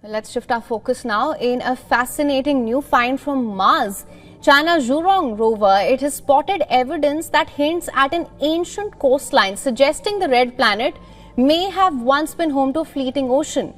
Let's shift our focus now in a fascinating new find from Mars. China's Zhurong Rover, it has spotted evidence that hints at an ancient coastline, suggesting the red planet may have once been home to a fleeting ocean.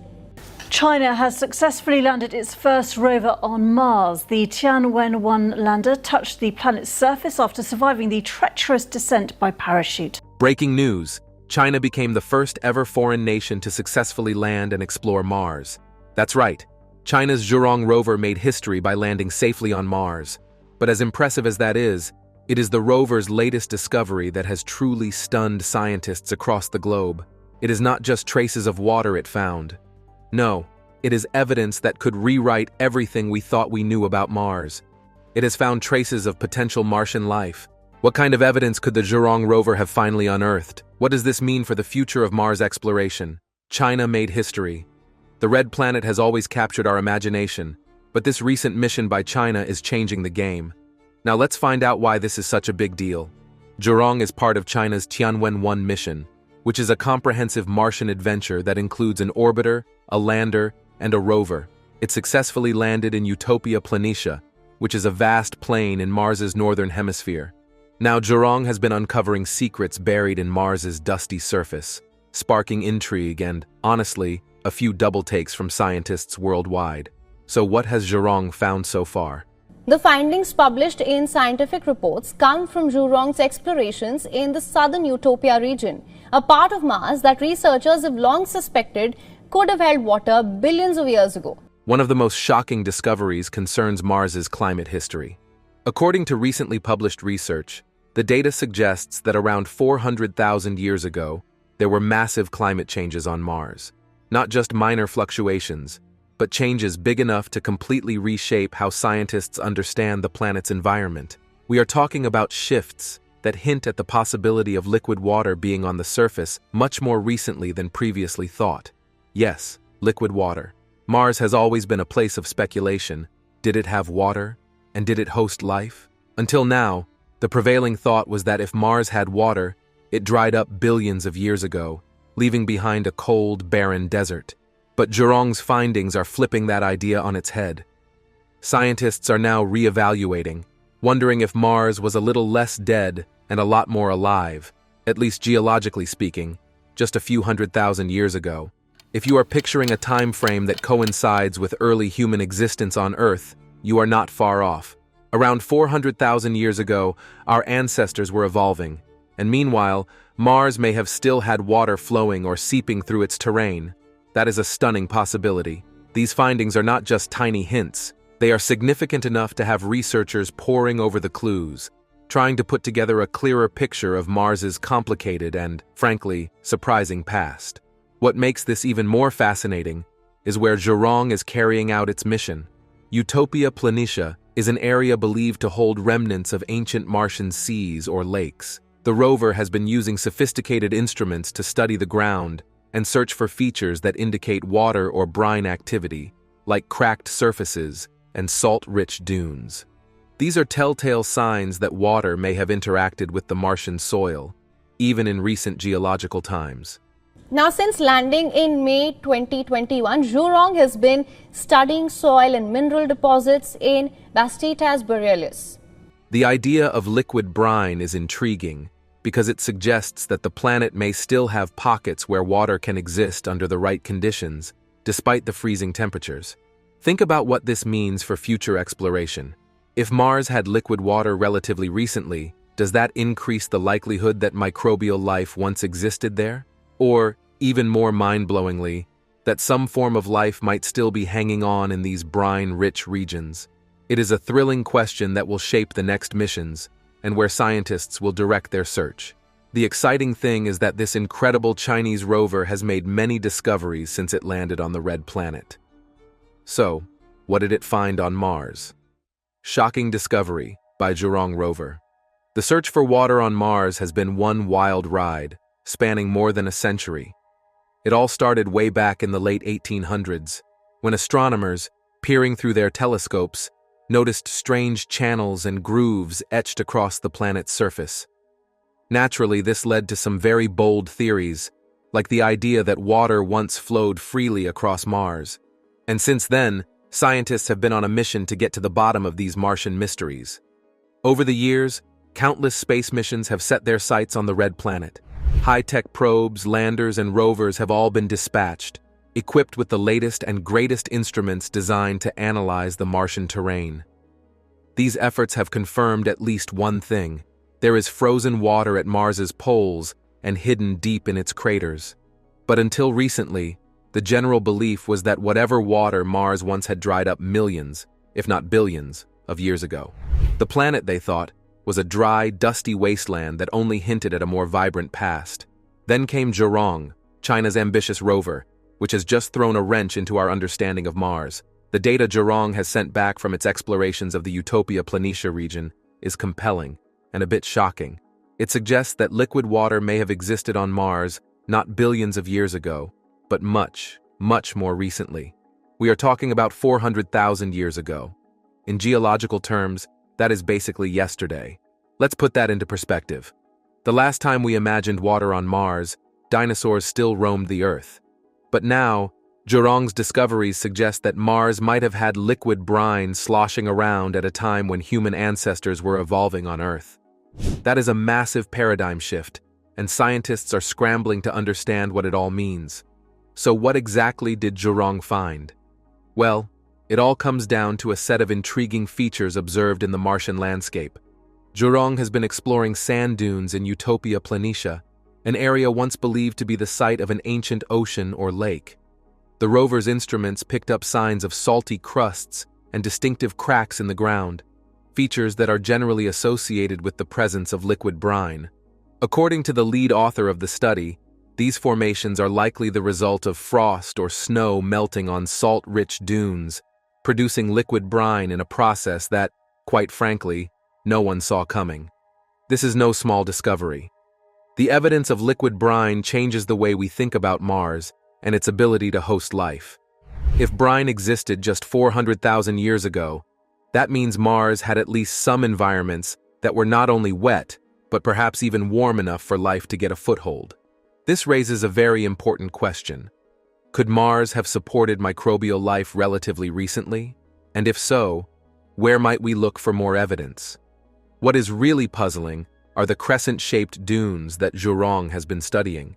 China has successfully landed its first rover on Mars. The Tianwen-1 lander touched the planet's surface after surviving the treacherous descent by parachute. Breaking news: China became the first ever foreign nation to successfully land and explore Mars. That's right, China's Zhurong Rover made history by landing safely on Mars. But as impressive as that is, it is the rover's latest discovery that has truly stunned scientists across the globe. It is not just traces of water it found. No, it is evidence that could rewrite everything we thought we knew about Mars. It has found traces of potential Martian life. What kind of evidence could the Zhurong rover have finally unearthed? What does this mean for the future of Mars exploration? China made history. The red planet has always captured our imagination, but this recent mission by China is changing the game. Now let's find out why this is such a big deal. Zhurong is part of China's Tianwen-1 mission, which is a comprehensive Martian adventure that includes an orbiter, a lander, and a rover. It successfully landed in Utopia, Planitia, which is a vast plain in Mars's northern hemisphere. Now Zhurong has been uncovering secrets buried in Mars's dusty surface, sparking intrigue and, honestly, a few double takes from scientists worldwide. So what has Zhurong found so far? The findings published in scientific reports come from Zhurong's explorations in the southern Utopia region, a part of Mars that researchers have long suspected could have held water billions of years ago. One of the most shocking discoveries concerns Mars's climate history. According to recently published research, the data suggests that around 400,000 years ago, there were massive climate changes on Mars. Not just minor fluctuations, but changes big enough to completely reshape how scientists understand the planet's environment. We are talking about shifts that hint at the possibility of liquid water being on the surface much more recently than previously thought. Yes, liquid water. Mars has always been a place of speculation. Did it have water? And did it host life? Until now, the prevailing thought was that if Mars had water, it dried up billions of years ago, leaving behind a cold, barren desert. But Zhurong's findings are flipping that idea on its head. Scientists are now re-evaluating, wondering if Mars was a little less dead and a lot more alive, at least geologically speaking, just a few 100,000 years ago. If you are picturing a time frame that coincides with early human existence on Earth, you are not far off. Around 400,000 years ago, our ancestors were evolving, and meanwhile, Mars may have still had water flowing or seeping through its terrain. That is a stunning possibility. These findings are not just tiny hints. They are significant enough to have researchers poring over the clues, trying to put together a clearer picture of Mars's complicated and, frankly, surprising past. What makes this even more fascinating is where Zhurong is carrying out its mission. Utopia Planitia is an area believed to hold remnants of ancient Martian seas or lakes. The rover has been using sophisticated instruments to study the ground and search for features that indicate water or brine activity, like cracked surfaces and salt-rich dunes. These are telltale signs that water may have interacted with the Martian soil, even in recent geological times. Now, since landing in May 2021, Zhurong has been studying soil and mineral deposits in Bastitas Borealis. The idea of liquid brine is intriguing because it suggests that the planet may still have pockets where water can exist under the right conditions, despite the freezing temperatures. Think about what this means for future exploration. If Mars had liquid water relatively recently, does that increase the likelihood that microbial life once existed there? Or, even more mind-blowingly, that some form of life might still be hanging on in these brine-rich regions? It is a thrilling question that will shape the next missions, and where scientists will direct their search. The exciting thing is that this incredible Chinese rover has made many discoveries since it landed on the red planet. So, what did it find on Mars? Shocking discovery by Zhurong Rover. The search for water on Mars has been one wild ride, spanning more than a century. It all started way back in the late 1800s, when astronomers, peering through their telescopes, noticed strange channels and grooves etched across the planet's surface. Naturally, this led to some very bold theories, like the idea that water once flowed freely across Mars. And since then, scientists have been on a mission to get to the bottom of these Martian mysteries. Over the years, countless space missions have set their sights on the red planet. High-tech probes, landers, and rovers have all been dispatched, equipped with the latest and greatest instruments designed to analyze the Martian terrain. These efforts have confirmed at least one thing: there is frozen water at Mars's poles and hidden deep in its craters. But until recently, the general belief was that whatever water Mars once had dried up millions, if not billions, of years ago. The planet, they thought, was a dry, dusty wasteland that only hinted at a more vibrant past. Then came Zhurong, China's ambitious rover, which has just thrown a wrench into our understanding of Mars. The data Zhurong has sent back from its explorations of the Utopia Planitia region is compelling and a bit shocking. It suggests that liquid water may have existed on Mars not billions of years ago, but much, much more recently. We are talking about 400,000 years ago. In geological terms, that is basically yesterday. Let's put that into perspective. The last time we imagined water on Mars, dinosaurs still roamed the Earth. But now, Zhurong's discoveries suggest that Mars might have had liquid brine sloshing around at a time when human ancestors were evolving on Earth. That is a massive paradigm shift, and scientists are scrambling to understand what it all means. So what exactly did Zhurong find? Well, it all comes down to a set of intriguing features observed in the Martian landscape. Zhurong has been exploring sand dunes in Utopia Planitia, an area once believed to be the site of an ancient ocean or lake. The rover's instruments picked up signs of salty crusts and distinctive cracks in the ground, features that are generally associated with the presence of liquid brine. According to the lead author of the study, these formations are likely the result of frost or snow melting on salt-rich dunes, producing liquid brine in a process that, quite frankly, no one saw coming. This is no small discovery. The evidence of liquid brine changes the way we think about Mars and its ability to host life. If brine existed just 400,000 years ago, that means Mars had at least some environments that were not only wet, but perhaps even warm enough for life to get a foothold. This raises a very important question. Could Mars have supported microbial life relatively recently? And if so, where might we look for more evidence? What is really puzzling are the crescent-shaped dunes that Zhurong has been studying.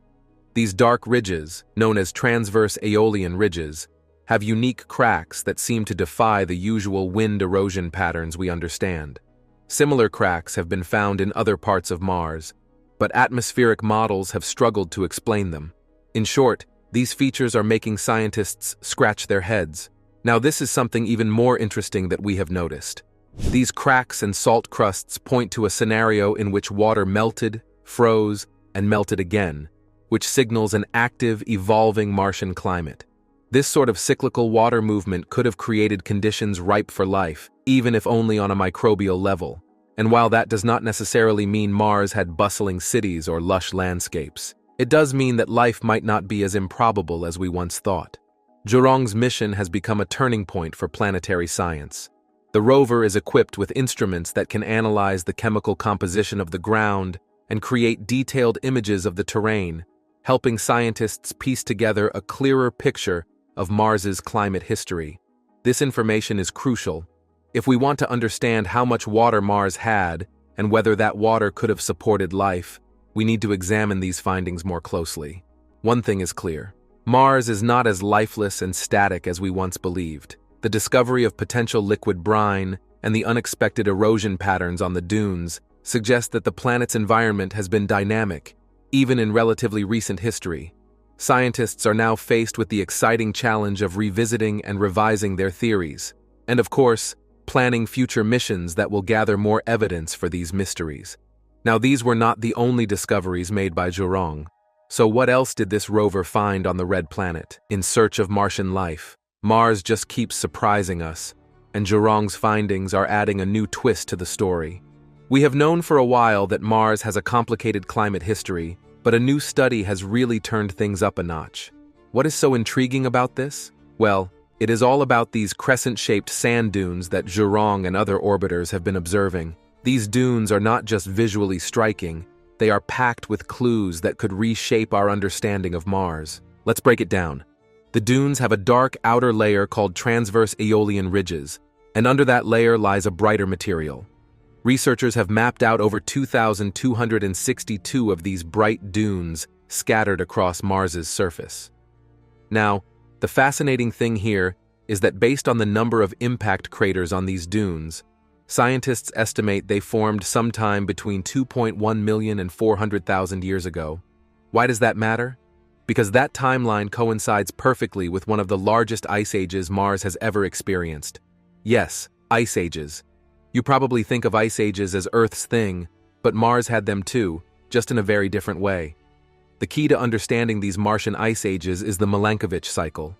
These dark ridges, known as transverse aeolian ridges, have unique cracks that seem to defy the usual wind erosion patterns we understand. Similar cracks have been found in other parts of Mars, but atmospheric models have struggled to explain them. In short, these features are making scientists scratch their heads. Now, this is something even more interesting that we have noticed. These cracks and salt crusts point to a scenario in which water melted, froze, and melted again, which signals an active, evolving Martian climate. This sort of cyclical water movement could have created conditions ripe for life, even if only on a microbial level. And while that does not necessarily mean Mars had bustling cities or lush landscapes, it does mean that life might not be as improbable as we once thought. Zhurong's mission has become a turning point for planetary science. The rover is equipped with instruments that can analyze the chemical composition of the ground and create detailed images of the terrain, helping scientists piece together a clearer picture of Mars's climate history. This information is crucial. If we want to understand how much water Mars had and whether that water could have supported life, we need to examine these findings more closely. One thing is clear: Mars is not as lifeless and static as we once believed. The discovery of potential liquid brine and the unexpected erosion patterns on the dunes suggest that the planet's environment has been dynamic, even in relatively recent history. Scientists are now faced with the exciting challenge of revisiting and revising their theories, and of course, planning future missions that will gather more evidence for these mysteries. Now, these were not the only discoveries made by Zhurong. So what else did this rover find on the red planet, in search of Martian life? Mars just keeps surprising us, and Zhurong's findings are adding a new twist to the story. We have known for a while that Mars has a complicated climate history, but a new study has really turned things up a notch. What is so intriguing about this? Well, it is all about these crescent-shaped sand dunes that Zhurong and other orbiters have been observing. These dunes are not just visually striking, they are packed with clues that could reshape our understanding of Mars. Let's break it down. The dunes have a dark outer layer called transverse aeolian ridges, and under that layer lies a brighter material. Researchers have mapped out over 2,262 of these bright dunes scattered across Mars's surface. Now, the fascinating thing here is that based on the number of impact craters on these dunes, scientists estimate they formed sometime between 2.1 million and 400,000 years ago. Why does that matter? Because that timeline coincides perfectly with one of the largest ice ages Mars has ever experienced. Yes, ice ages. You probably think of ice ages as Earth's thing, but Mars had them too, just in a very different way. The key to understanding these Martian ice ages is the Milankovitch cycle.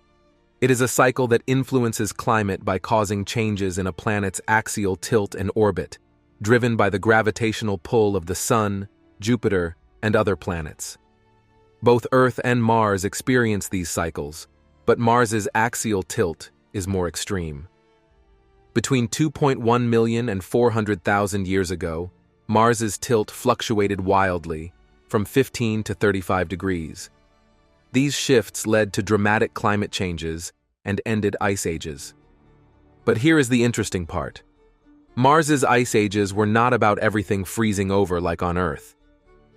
It is a cycle that influences climate by causing changes in a planet's axial tilt and orbit, driven by the gravitational pull of the Sun, Jupiter, and other planets. Both Earth and Mars experience these cycles, but Mars's axial tilt is more extreme. Between 2.1 million and 400,000 years ago, Mars's tilt fluctuated wildly, from 15 to 35 degrees. These shifts led to dramatic climate changes and ended ice ages. But here is the interesting part. Mars's ice ages were not about everything freezing over like on Earth.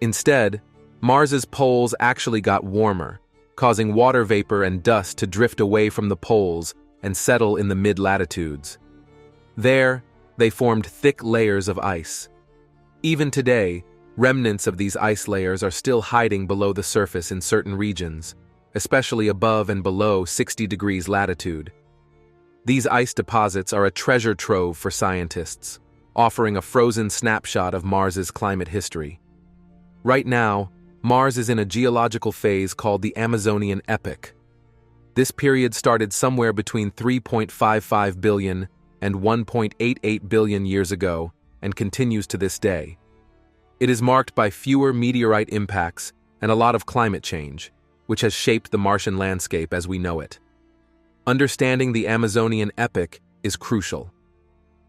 Instead, Mars's poles actually got warmer, causing water vapor and dust to drift away from the poles and settle in the mid-latitudes. There, they formed thick layers of ice. Even today, remnants of these ice layers are still hiding below the surface in certain regions, especially above and below 60 degrees latitude. These ice deposits are a treasure trove for scientists, offering a frozen snapshot of Mars's climate history. Right now, Mars is in a geological phase called the Amazonian Epoch. This period started somewhere between 3.55 billion and 1.88 billion years ago and continues to this day. It is marked by fewer meteorite impacts and a lot of climate change, which has shaped the Martian landscape as we know it. Understanding the Amazonian Epoch is crucial.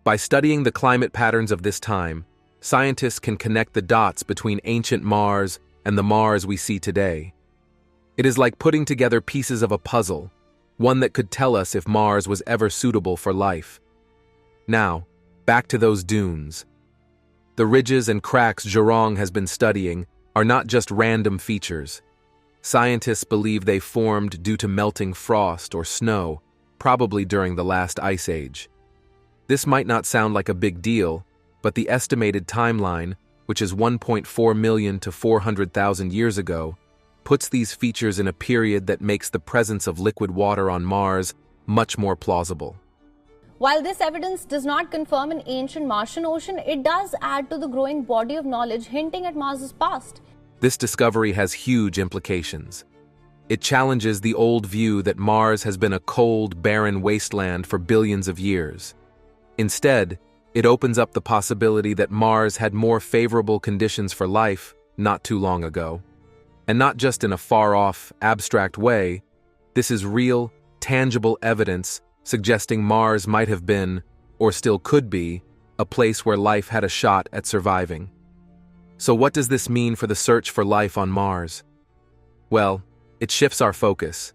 By studying the climate patterns of this time, scientists can connect the dots between ancient Mars and the Mars we see today. It is like putting together pieces of a puzzle, one that could tell us if Mars was ever suitable for life. Now, back to those dunes. The ridges and cracks Zhurong has been studying are not just random features. Scientists believe they formed due to melting frost or snow, probably during the last ice age. This might not sound like a big deal, but the estimated timeline, which is 1.4 million to 400,000 years ago, puts these features in a period that makes the presence of liquid water on Mars much more plausible. While this evidence does not confirm an ancient Martian ocean, it does add to the growing body of knowledge hinting at Mars's past. This discovery has huge implications. It challenges the old view that Mars has been a cold, barren wasteland for billions of years. Instead, it opens up the possibility that Mars had more favorable conditions for life not too long ago. And not just in a far-off, abstract way, this is real, tangible evidence suggesting Mars might have been, or still could be, a place where life had a shot at surviving. So what does this mean for the search for life on Mars? Well, it shifts our focus.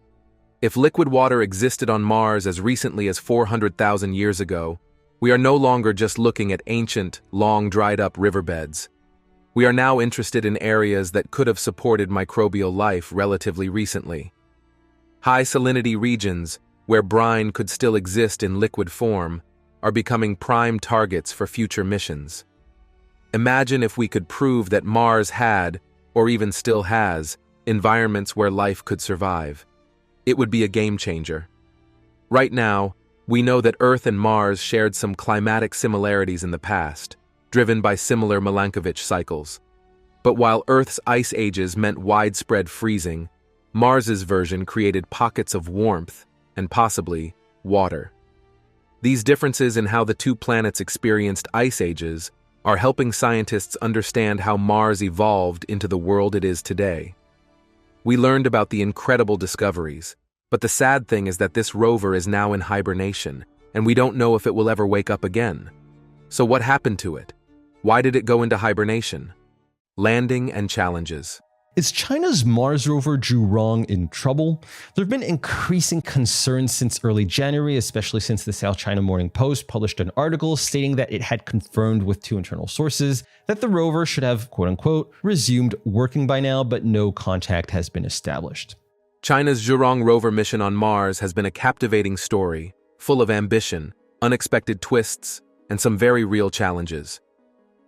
If liquid water existed on Mars as recently as 400,000 years ago, we are no longer just looking at ancient, long dried-up riverbeds. We are now interested in areas that could have supported microbial life relatively recently. High salinity regions, where brine could still exist in liquid form, are becoming prime targets for future missions. Imagine if we could prove that Mars had, or even still has, environments where life could survive. It would be a game changer. Right now, we know that Earth and Mars shared some climatic similarities in the past, driven by similar Milankovitch cycles. But while Earth's ice ages meant widespread freezing, Mars's version created pockets of warmth and possibly water. These differences in how the two planets experienced ice ages are helping scientists understand how Mars evolved into the world it is today. We learned about the incredible discoveries, but the sad thing is that this rover is now in hibernation, and we don't know if it will ever wake up again. So what happened to it? Why did it go into hibernation? Landing and challenges. Is China's Mars rover Zhurong in trouble? There have been increasing concerns since early January, especially since the South China Morning Post published an article stating that it had confirmed with two internal sources that the rover should have, quote-unquote, resumed working by now, but no contact has been established. China's Zhurong Rover mission on Mars has been a captivating story, full of ambition, unexpected twists, and some very real challenges.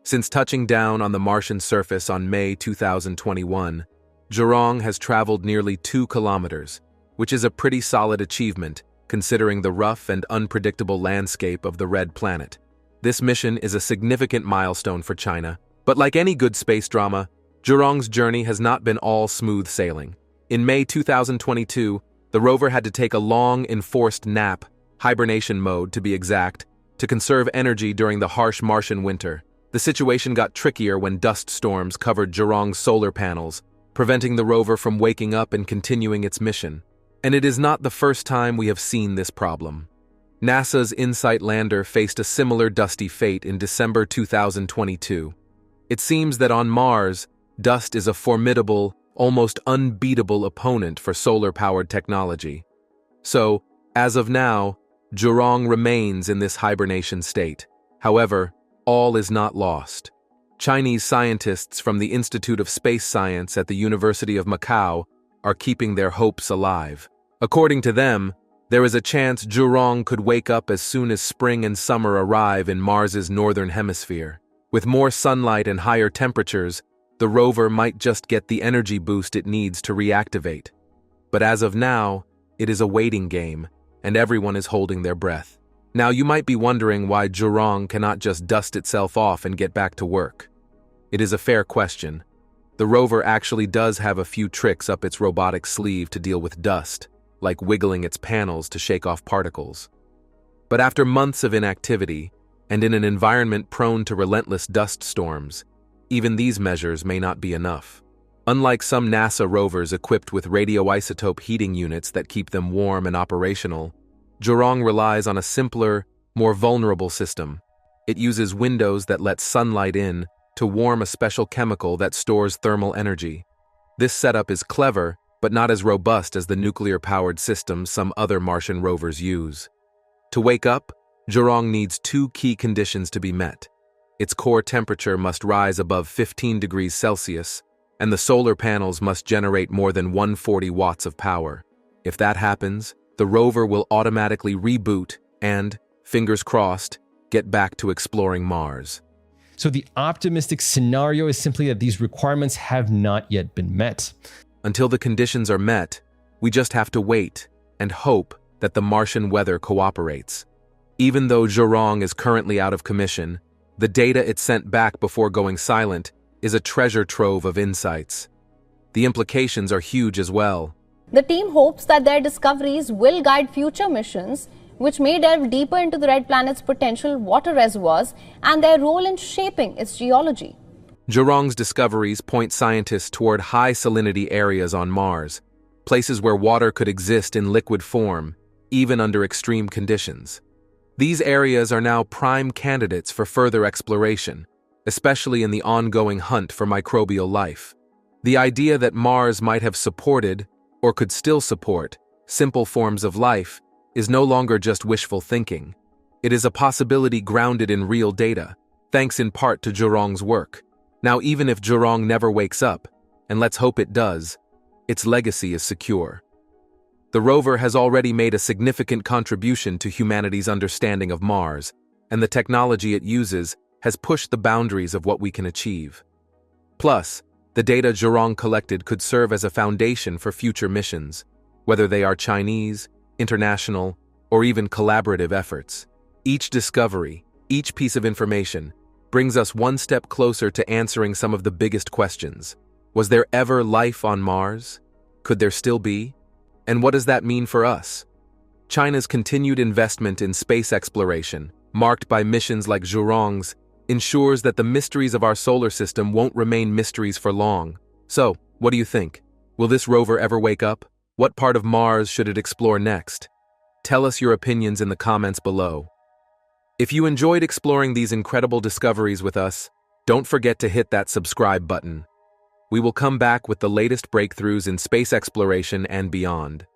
Since touching down on the Martian surface on May 2021, Zhurong has traveled nearly 2 kilometers, which is a pretty solid achievement considering the rough and unpredictable landscape of the Red Planet. This mission is a significant milestone for China, but like any good space drama, Zhurong's journey has not been all smooth sailing. In May 2022, the rover had to take a long, enforced nap, hibernation mode to be exact, to conserve energy during the harsh Martian winter. The situation got trickier when dust storms covered Zhurong's solar panels, preventing the rover from waking up and continuing its mission. And it is not the first time we have seen this problem. NASA's InSight lander faced a similar dusty fate in December 2022. It seems that on Mars, dust is a formidable, almost unbeatable opponent for solar-powered technology. So, as of now, Zhurong remains in this hibernation state. However, all is not lost. Chinese scientists from the Institute of Space Science at the University of Macau are keeping their hopes alive. According to them, there is a chance Zhurong could wake up as soon as spring and summer arrive in Mars's northern hemisphere. With more sunlight and higher temperatures, the rover might just get the energy boost it needs to reactivate. But as of now, it is a waiting game, and everyone is holding their breath. Now, you might be wondering why Zhurong cannot just dust itself off and get back to work. It is a fair question. The rover actually does have a few tricks up its robotic sleeve to deal with dust, like wiggling its panels to shake off particles. But after months of inactivity, and in an environment prone to relentless dust storms, even these measures may not be enough. Unlike some NASA rovers equipped with radioisotope heating units that keep them warm and operational, Zhurong relies on a simpler, more vulnerable system. It uses windows that let sunlight in to warm a special chemical that stores thermal energy. This setup is clever, but not as robust as the nuclear-powered systems some other Martian rovers use. To wake up, Zhurong needs 2 key conditions to be met. Its core temperature must rise above 15 degrees Celsius, and the solar panels must generate more than 140 watts of power. If that happens, the rover will automatically reboot and, fingers crossed, get back to exploring Mars. So the optimistic scenario is simply that these requirements have not yet been met. Until the conditions are met, we just have to wait and hope that the Martian weather cooperates. Even though Zhurong is currently out of commission, the data it sent back before going silent is a treasure trove of insights. The implications are huge as well. The team hopes that their discoveries will guide future missions, which may delve deeper into the Red Planet's potential water reservoirs and their role in shaping its geology. Zhurong's discoveries point scientists toward high salinity areas on Mars, places where water could exist in liquid form, even under extreme conditions. These areas are now prime candidates for further exploration, especially in the ongoing hunt for microbial life. The idea that Mars might have supported, or could still support, simple forms of life is no longer just wishful thinking. It is a possibility grounded in real data, thanks in part to Zhurong's work. Now, even if Zhurong never wakes up, and let's hope it does, its legacy is secure. The rover has already made a significant contribution to humanity's understanding of Mars, and the technology it uses has pushed the boundaries of what we can achieve. Plus, the data Zhurong collected could serve as a foundation for future missions, whether they are Chinese, international, or even collaborative efforts. Each discovery, each piece of information, brings us one step closer to answering some of the biggest questions. Was there ever life on Mars? Could there still be? And what does that mean for us? China's continued investment in space exploration, marked by missions like Zhurong's, ensures that the mysteries of our solar system won't remain mysteries for long. So, what do you think? Will this rover ever wake up? What part of Mars should it explore next? Tell us your opinions in the comments below. If you enjoyed exploring these incredible discoveries with us, don't forget to hit that subscribe button. We will come back with the latest breakthroughs in space exploration and beyond.